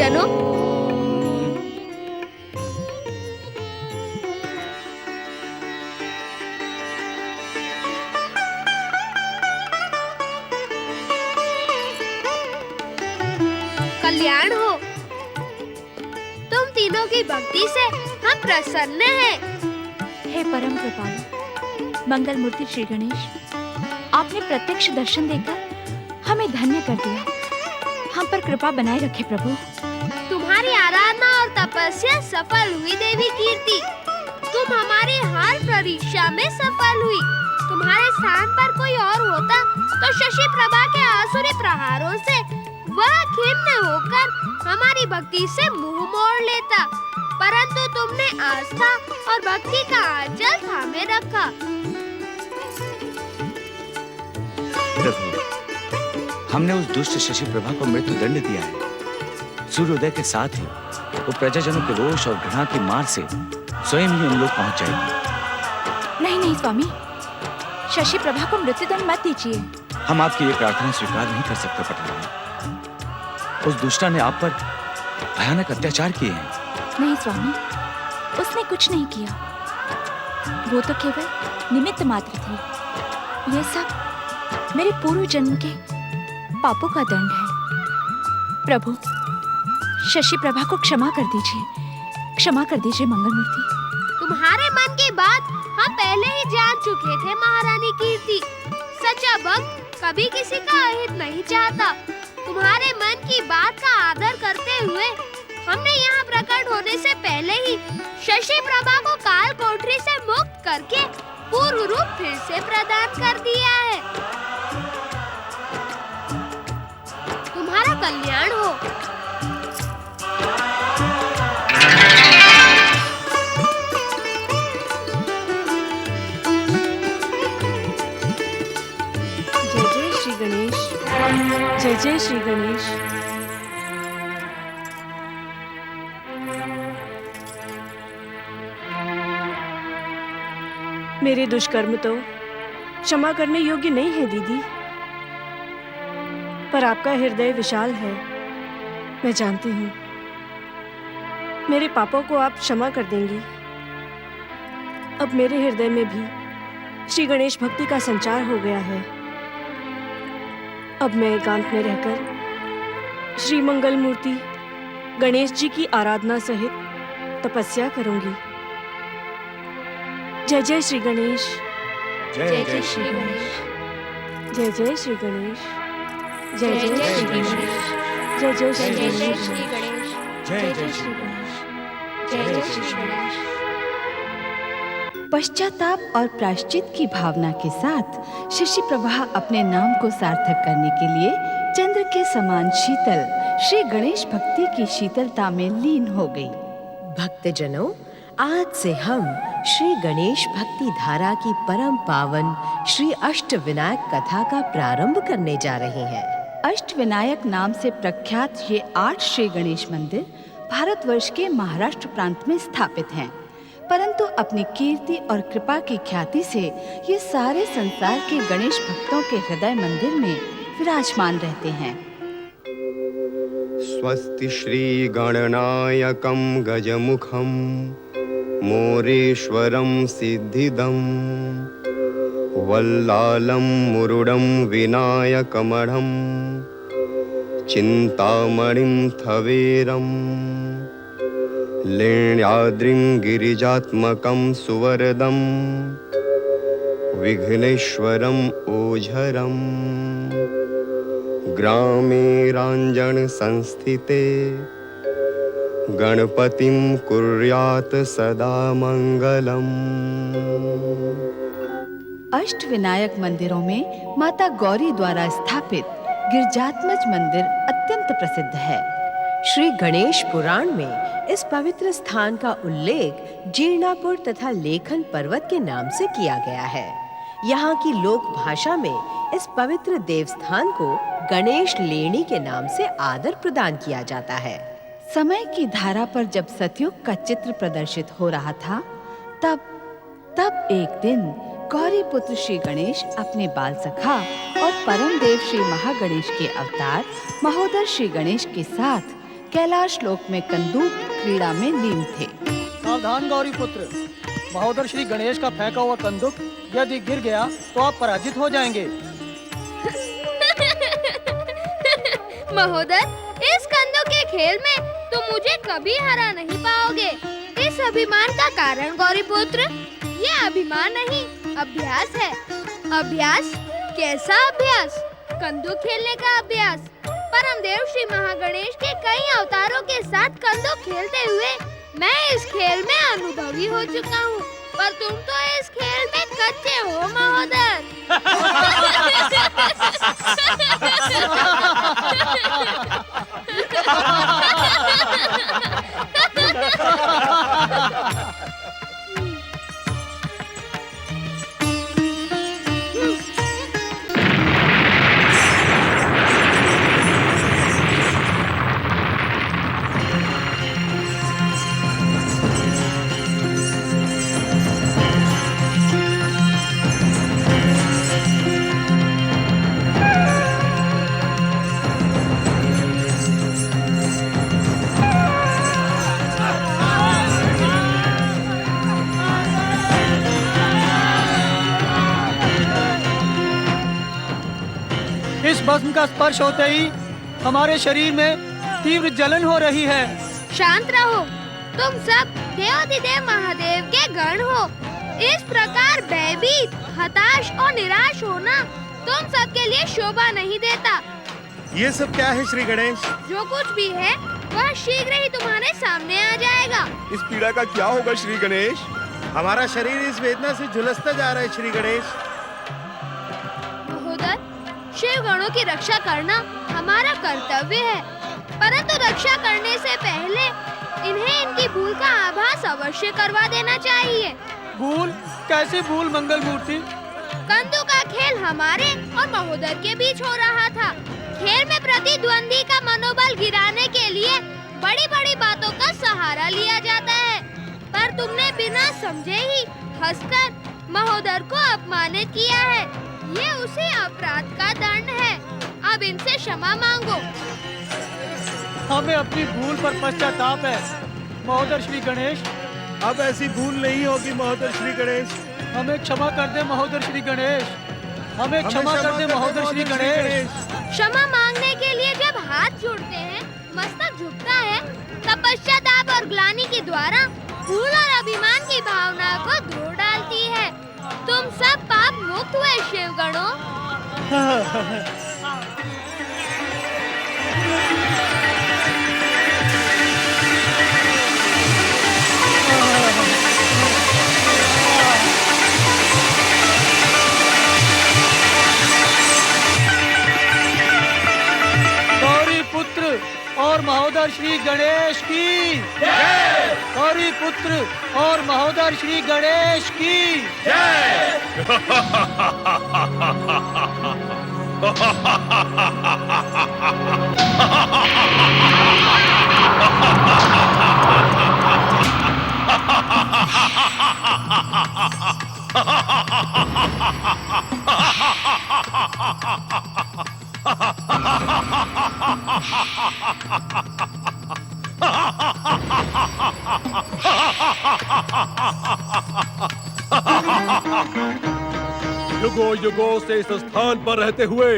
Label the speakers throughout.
Speaker 1: भक्तजनों, कल्याण हो। तुम तीनों की भक्ति से हम प्रसन्न हैं।
Speaker 2: हे परम कृपालु मंगल मूर्ति श्री गणेश, आपने प्रत्यक्ष दर्शन देकर हमें धन्य कर दिया। हम पर कृपा बनाए रखे प्रभु।
Speaker 1: तुम्हारी आराधना और तपस्या सफल हुई देवी कीर्ति। तुम हमारी हर परीक्षा में सफल हुई। तुम्हारे स्थान पर कोई और होता तो शशि प्रभा के आसुरी प्रहारों से वह खिन्न होकर हमारी भक्ति से मुंह मोड़ लेता, परंतु तुमने आस्था और भक्ति का आंचल थामे रखा।
Speaker 3: प्रभु, हमने उस दुष्ट शशि प्रभा को मृत्यु दंड दिया है। सूर्योदय के साथ ही वो प्रजाजनों के रोष और घृणा की मार से स्वयं ही उन लोग पहुंच जाएगी।
Speaker 2: नहीं नहीं स्वामी, शशि प्रभा को मृत्युदंड मत दीजिए।
Speaker 3: हम आपकी ये प्रार्थना स्वीकार नहीं कर सकते पटरानी। उस दुष्टा ने आप पर भयानक अत्याचार किए हैं।
Speaker 2: नहीं स्वामी, उसने कुछ नहीं किया। वो तो केवल निमित्त मात्र थी। ये सब मेरे पूर्व जन्म के पापों का दंड है। प्रभु, शशि प्रभा को क्षमा कर दीजिए, क्षमा कर दीजिए मंगल मूर्ति।
Speaker 1: तुम्हारे मन की बात हम पहले ही जान चुके थे महारानी कीर्ति। सच्चा भक्त कभी किसी का अहित नहीं चाहता। तुम्हारे मन की बात का आदर करते हुए हमने यहाँ प्रकट होने से पहले ही शशि प्रभा को काल कोठरी से मुक्त करके पूर्व रूप फिर से प्रदान कर दिया है। तुम्हारा कल्याण हो।
Speaker 4: जय जय श्री गणेश। मेरे दुष्कर्म तो क्षमा करने योग्य नहीं है दीदी, पर आपका हृदय विशाल है, मैं जानती हूँ। मेरे पापों को आप क्षमा कर देंगी। अब मेरे हृदय में भी श्री गणेश भक्ति का संचार हो गया है। अब मैं एकांत में रहकर श्री मंगल मूर्ति गणेश जी की आराधना सहित तपस्या करूंगी। जय जय श्री गणेश।
Speaker 2: जय जय श्री गणेश।
Speaker 4: जय जय श्री गणेश। जय जय श्री गणेश। जय जय श्री गणेश।
Speaker 3: जय जय श्री गणेश।
Speaker 2: जय जय श्री गणेश।
Speaker 5: पश्चाताप और प्रायश्चित की भावना के साथ शशि प्रभा अपने नाम को सार्थक करने के लिए चंद्र के समान शीतल श्री गणेश भक्ति की शीतलता में लीन हो गई।
Speaker 6: भक्तजनों, आज से हम श्री गणेश भक्ति धारा की परम पावन श्री अष्टविनायक कथा का प्रारंभ करने जा रहे हैं।
Speaker 5: अष्टविनायक नाम से प्रख्यात ये 8 श्री गणेश मंदिर भारतवर्ष के महाराष्ट्र प्रांत में स्थापित हैं, परंतु अपनी कीर्ति और कृपा की ख्याति से ये सारे संसार के गणेश भक्तों के हृदय मंदिर में विराजमान रहते हैं।
Speaker 7: स्वस्ति श्री गणनायकं गजमुखं मोरेश्वरं सिद्धिदं वल्लालं मुरुडं विनायकमढं चिन्तामणिं थवेरं लेण्याद्रिं गिरिजात्मकं सुवरदं विघ्नेश्वरं ओझरं ग्रामे रांजन संस्थिते गणपतिं कुर्यात् सदा मंगलम्।
Speaker 5: अष्टविनायक मंदिरों में माता गौरी द्वारा स्थापित गिरिजात्मज मंदिर अत्यंत प्रसिद्ध है।
Speaker 6: श्री गणेश पुराण में इस पवित्र स्थान का उल्लेख जीर्णापुर तथा लेखन पर्वत के नाम से किया गया है। यहाँ की लोक भाषा में इस पवित्र देवस्थान को गणेश लेणी के नाम से आदर प्रदान किया जाता है।
Speaker 5: समय की धारा पर जब सतयुग का चित्र प्रदर्शित हो रहा था, तब एक दिन गौरी पुत्र श्री गणेश अपने बाल सखा और परम देव श्री महागणेश के अवतार महोदर श्री गणेश के साथ कैलाश लोक में कंदूक क्रीड़ा में लीन थे।
Speaker 8: सावधान गौरी पुत्र, महोदर श्री गणेश का फेंका हुआ कंदुक यदि गिर गया तो आप पराजित हो जाएंगे।
Speaker 1: महोदर, इस कंदों के खेल में तुम मुझे कभी हरा नहीं पाओगे। इस अभिमान का कारण गौरी पुत्र, ये अभिमान नहीं, अभ्यास है। अभ्यास? कैसा अभ्यास? कंदूक खेलने का अभ्यास। परमदेव श्री महागणेश के कई अवतारों के साथ कंदूक खेलते हुए मैं इस खेल में अनुभवी हो चुका हूँ, पर तुम तो इस खेल में कच्चे हो महोदर।
Speaker 8: इस भस्म का स्पर्श होते ही हमारे शरीर में तीव्र जलन हो रही है।
Speaker 1: शांत रहो, तुम सब देवाधिदेव महादेव के गण हो। इस प्रकार भयभीत, हताश और निराश होना तुम सबके लिए शोभा नहीं देता।
Speaker 9: ये सब क्या है श्री गणेश?
Speaker 1: जो कुछ भी है वह शीघ्र ही तुम्हारे सामने आ जाएगा।
Speaker 9: इस पीड़ा का क्या होगा श्री गणेश? हमारा शरीर इस वेदना से झुलसता जा रहा है श्री गणेश।
Speaker 1: महोदर, शिव गणों की रक्षा करना हमारा कर्तव्य है, परंतु रक्षा करने से पहले इन्हें इनकी भूल का आभास अवश्य करवा देना चाहिए।
Speaker 8: भूल? कैसी भूल मंगल मूर्ति?
Speaker 1: कंदू का खेल हमारे और महोदर के बीच हो रहा था। खेल में प्रतिद्वंदी का मनोबल गिराने के लिए बड़ी बड़ी बातों का सहारा लिया जाता है, पर तुमने बिना समझे ही हंसकर महोदर को अपमानित किया है। ये उसी अपराध का दंड है। अब इनसे क्षमा मांगो।
Speaker 8: हमें अपनी भूल पर पश्चाताप है महोदर श्री गणेश।
Speaker 9: अब ऐसी भूल नहीं होगी महोदर श्री गणेश।
Speaker 8: हमें क्षमा कर दे महोदर श्री गणेश। हमें क्षमा कर दे महोदर श्री गणेश।
Speaker 1: क्षमा मांगने के लिए जब हाथ जोड़ते हैं, मस्तक झुकता है, तब पश्चाताप और ग्लानि के द्वारा भूल और अभिमान की भावना को धो डालती है। तुम सब पाप मुक्त हुए शिवगणों।
Speaker 8: गौरी पुत्र और महोदर श्री गणेश की जय। गौरी पुत्र और महोदर श्री गणेश की जय।
Speaker 10: युगों युगों से इस स्थान पर रहते हुए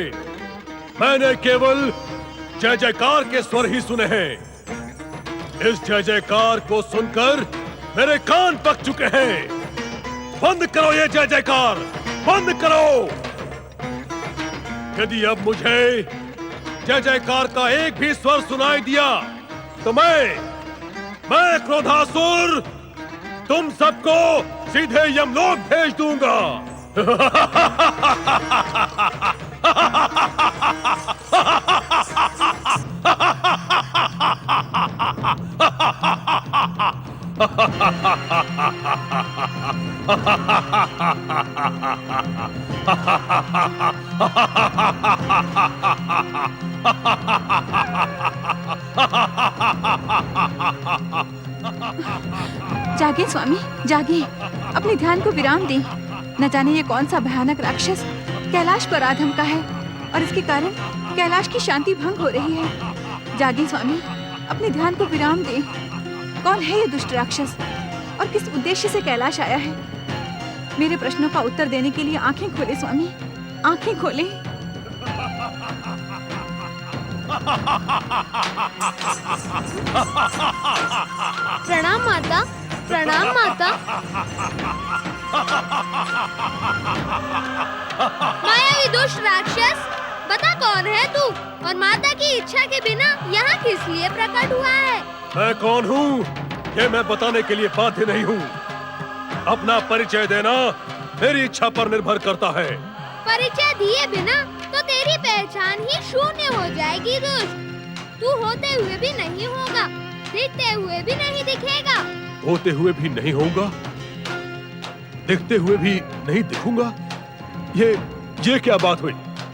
Speaker 10: मैंने केवल जय जयकार के स्वर ही सुने हैं। इस जय जयकार को सुनकर मेरे कान पक चुके हैं। बंद करो ये जय जयकार, बंद करो। यदि अब मुझे जय जयकार का एक भी स्वर सुनाई दिया तो मैं क्रोधासुर तुम सबको सीधे यमलोक भेज दूंगा।
Speaker 2: जागे स्वामी, जागे, अपने ध्यान को विराम दें। न जाने ये कौन सा भयानक राक्षस कैलाश पर आधम का है और इसके कारण कैलाश की शांति भंग हो रही है। जागे स्वामी, अपने ध्यान को विराम दें। कौन है ये दुष्ट राक्षस और किस उद्देश्य से कैलाश आया है? मेरे प्रश्नों का उत्तर देने के लिए आंखें खोले स्वामी, आंखें खोले।
Speaker 1: प्रणाम माता, प्रणाम माता। मायावी दुष्ट राक्षस, बता कौन है तू और माता की इच्छा के बिना यहाँ किस लिए प्रकट हुआ है?
Speaker 10: मैं कौन हूँ ये मैं बताने के लिए बाध्य नहीं हूँ। अपना परिचय देना मेरी इच्छा पर निर्भर करता है।
Speaker 1: परिचय दिए बिना तो तेरी पहचान ही शून्य हो जाएगी दुष्ट। तू होते हुए भी नहीं होगा, दिखते हुए भी नहीं दिखेगा।
Speaker 10: होते हुए भी नहीं होऊंगा, दिखते हुए भी नहीं दिखूंगा। ये क्या बात हुई?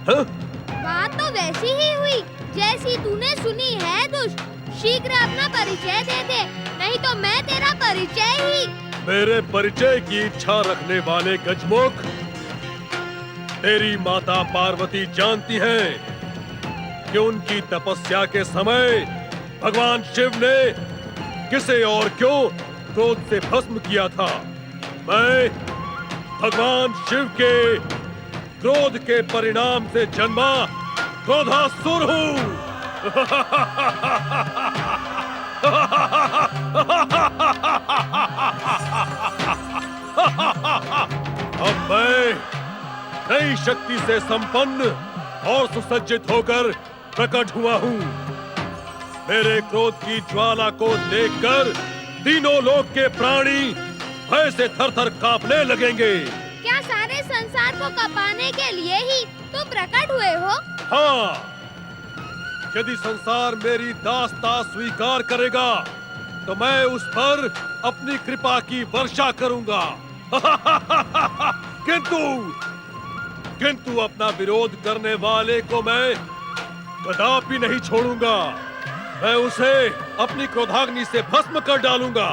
Speaker 10: हाँ?
Speaker 1: बात तो वैसी ही हुई जैसी तूने सुनी है दुष्ट। शीघ्र अपना परिचय दे दे, नहीं तो मैं तेरा परिचय ही।
Speaker 10: मेरे परिचय की इच्छा रखने वाले गजमुख, तेरी माता पार्वती जानती हैं कि उनकी तपस्या के समय भगवान शिव ने किसे और क्यों क्रोध से भस्म किया था। मैं भगवान शिव के क्रोध के परिणाम से जन्मा क्रोधासुर हूँ। अब मैं नई शक्ति से संपन्न और सुसज्जित होकर प्रकट हुआ हूँ। मेरे क्रोध की ज्वाला को देखकर तीनों लोक के प्राणी भय से थर-थर कांपने लगेंगे।
Speaker 1: क्या सारे संसार को कपाने के लिए ही तुम प्रकट हुए हो?
Speaker 10: हाँ, यदि संसार मेरी दास्ता स्वीकार करेगा तो मैं उस पर अपनी कृपा की वर्षा करूंगा। किंतु अपना विरोध करने वाले को मैं कदापि नहीं छोड़ूंगा। मैं उसे अपनी क्रोधाग्नि से भस्म कर डालूंगा।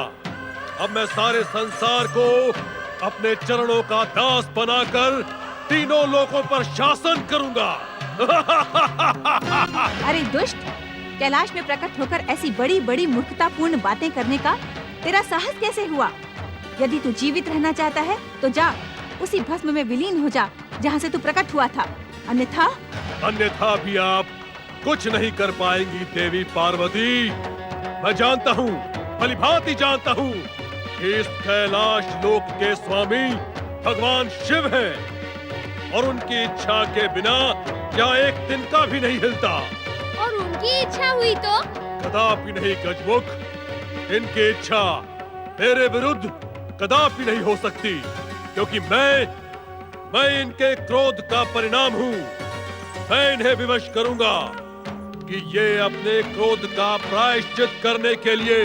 Speaker 10: अब मैं सारे संसार को अपने चरणों का दास बनाकर तीनों लोकों पर शासन करूंगा।
Speaker 2: अरे दुष्ट, कैलाश में प्रकट होकर ऐसी बड़ी बड़ी मूर्खतापूर्ण बातें करने का तेरा साहस कैसे हुआ? यदि तू जीवित रहना चाहता है तो जा उसी भस्म में विलीन हो जा जहाँ से तू प्रकट हुआ था। अन्यथा
Speaker 10: भी आप कुछ नहीं कर पाएंगी देवी पार्वती। मैं जानता हूँ, भलीभांति जानता हूँ कि इस कैलाश लोक के स्वामी भगवान शिव हैं और उनकी इच्छा के बिना क्या एक दिन का भी नहीं हिलता।
Speaker 1: और उनकी इच्छा हुई तो?
Speaker 10: कदापि नहीं गजमुख, इनकी इच्छा मेरे विरुद्ध कदापि नहीं हो सकती, क्योंकि मैं इनके क्रोध का परिणाम हूँ। मैं इन्हें विवश करूंगा कि ये अपने क्रोध का प्रायश्चित करने के लिए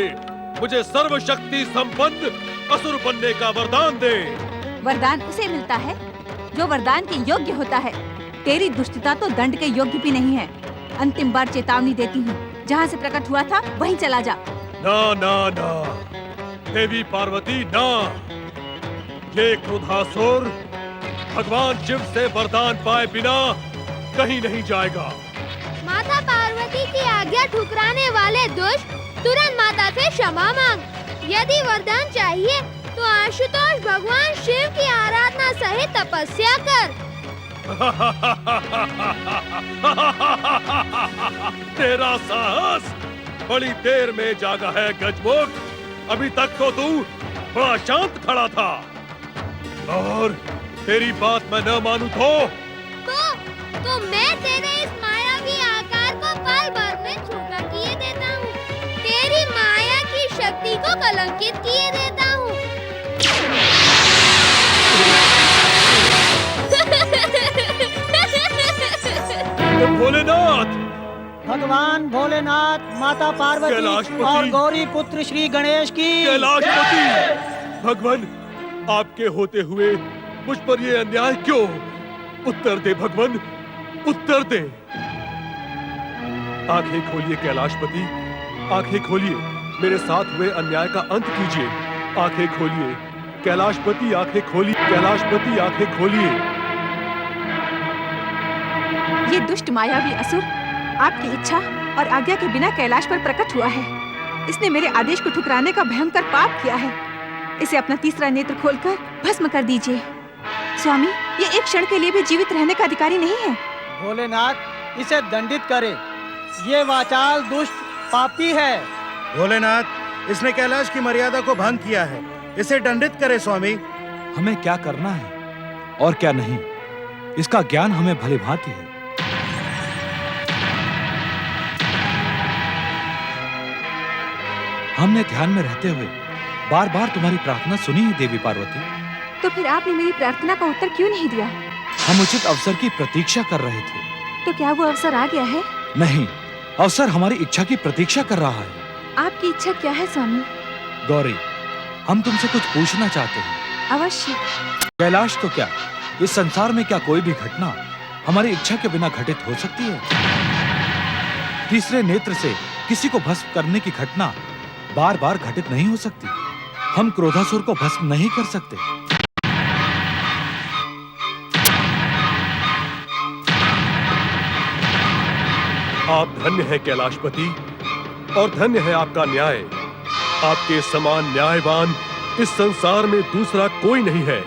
Speaker 10: मुझे सर्वशक्ति संपन्न असुर बनने का वरदान दे।
Speaker 2: वरदान उसे मिलता है जो वरदान के योग्य होता है। तेरी दुष्टता तो दंड के योग्य भी नहीं है। अंतिम बार चेतावनी देती हूँ, जहाँ से प्रकट हुआ था वहीं चला जा।
Speaker 10: ना ना ना देवी पार्वती, ना। ये क्रोधासुर भगवान शिव से वरदान पाए बिना कहीं नहीं जाएगा।
Speaker 1: माता पार्वती की आज्ञा ठुकराने वाले दुष्ट, तुरंत माता से क्षमा मांग। यदि वरदान चाहिए तो आशुतोष भगवान शिव की आराधना सहित तपस्या कर।
Speaker 10: तेरा साहस बड़ी देर में जागा है गजमुख। अभी तक तो तू बड़ा शांत खड़ा था, और तेरी बात मैं न मानूं
Speaker 1: तो मैं तेरे इस मायावी आकार को पल भर में छोटा किए देता हूँ। तेरी माया की शक्ति को कलंकित किए देता हूँ।
Speaker 10: भोलेनाथ,
Speaker 8: भगवान भोलेनाथ, माता पार्वती और गौरी पुत्र श्री गणेश की
Speaker 10: कैलाशपति। भगवान, आपके होते हुए मुझ पर ये अन्याय क्यों? उत्तर दे भगवान, उत्तर दे। आंखें खोलिए कैलाशपति, आंखें खोलिए। मेरे साथ हुए अन्याय का अंत कीजिए। आंखें खोलिए कैलाशपति, आंखें खोलिए कैलाशपति, आंखें खोलिए।
Speaker 2: ये दुष्ट मायावी असुर आपकी इच्छा और आज्ञा के बिना कैलाश पर प्रकट हुआ है। इसने मेरे आदेश को ठुकराने का भयंकर पाप किया है। इसे अपना तीसरा नेत्र खोलकर भस्म कर दीजिए। स्वामी, ये एक क्षण के लिए भी जीवित रहने का अधिकारी नहीं है।
Speaker 8: भोलेनाथ, इसे दंडित करें। ये वाचाल दुष्ट पापी है।
Speaker 9: भोलेनाथ, इसने कैलाश की मर्यादा को भंग किया है, इसे दंडित करे स्वामी।
Speaker 11: हमें क्या करना है और क्या नहीं, इसका ज्ञान हमें भली भांति है। हमने ध्यान में रहते हुए बार बार तुम्हारी प्रार्थना सुनी है देवी पार्वती।
Speaker 2: तो फिर आपने मेरी प्रार्थना का उत्तर क्यों नहीं दिया?
Speaker 11: हम उचित अवसर की प्रतीक्षा कर रहे थे।
Speaker 2: तो क्या वो अवसर आ गया है?
Speaker 11: नहीं, अवसर हमारी इच्छा की प्रतीक्षा कर रहा है।
Speaker 2: आपकी इच्छा क्या है स्वामी?
Speaker 11: गौरी, हम तुमसे कुछ पूछना चाहते हैं।
Speaker 2: अवश्य।
Speaker 11: कैलाश तो क्या, इस संसार में क्या कोई भी घटना हमारी इच्छा के बिना घटित हो सकती है? तीसरे नेत्र से किसी को भस्म करने की घटना बार बार घटित नहीं हो सकती। हम क्रोधासुर को भस्म नहीं कर सकते।
Speaker 10: आप धन्य हैं कैलाशपति, और धन्य है आपका न्याय। आपके समान न्यायवान इस संसार में दूसरा कोई नहीं है।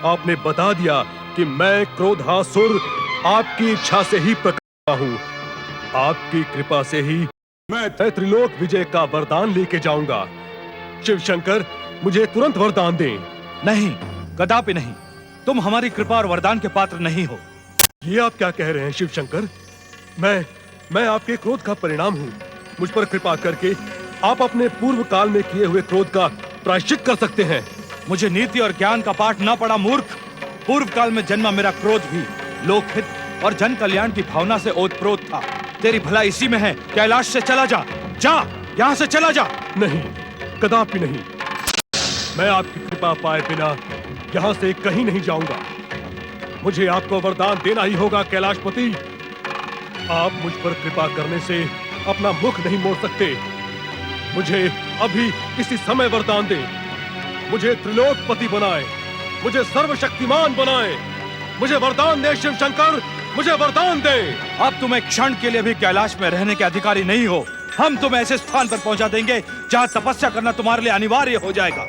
Speaker 10: आपने बता दिया कि मैं क्रोधासुर आपकी इच्छा से ही प्रकट हुआ हूँ। आपकी कृपा से ही मैं त्रिलोक विजय का वरदान लेके जाऊंगा। शिव शंकर, मुझे तुरंत वरदान दें।
Speaker 11: नहीं, कदापि नहीं। तुम हमारी कृपा और वरदान के पात्र नहीं हो।
Speaker 10: ये आप क्या कह रहे हैं शिव शंकर? मैं आपके क्रोध का परिणाम हूँ। मुझ पर कृपा करके आप अपने पूर्व काल में किए हुए क्रोध का प्रायश्चित कर सकते हैं।
Speaker 11: मुझे नीति और ज्ञान का पाठ न पड़ा मूर्ख। पूर्व काल में जन्मा मेरा क्रोध भी लोकहित और जन कल्याण की भावना से ओतप्रोत था। तेरी भलाई इसी में है। कैलाश से चला जा, यहाँ से चला जा।
Speaker 10: नहीं, कदापि नहीं। मैं आपकी कृपा पाए बिना यहाँ से कहीं नहीं जाऊंगा। मुझे आपको वरदान देना ही होगा कैलाशपति। आप मुझ पर कृपा करने से अपना मुख नहीं मोड़ सकते। मुझे अभी इसी समय वरदान दें। मुझे त्रिलोकपति बनाए, मुझे सर्वशक्तिमान बनाए। मुझे वरदान दे शिव शंकर, मुझे वरदान दे।
Speaker 11: अब तुम एक क्षण के लिए भी कैलाश में रहने के अधिकारी नहीं हो। हम तुम्हें ऐसे स्थान पर पहुंचा देंगे जहां तपस्या करना तुम्हारे लिए अनिवार्य हो जाएगा।